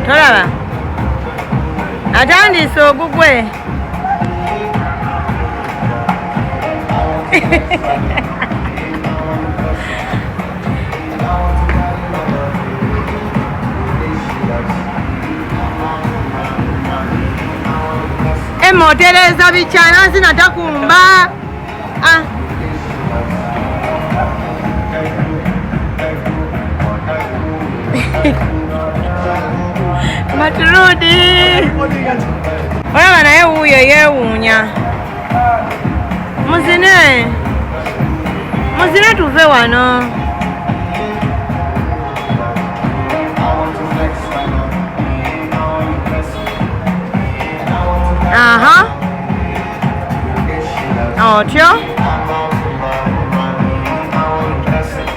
tolaba atandise ogugwe emotereza bichana zinatakumba Maturudi olaba naye wuuyo yeewuunya muzine tuve wano aha otyo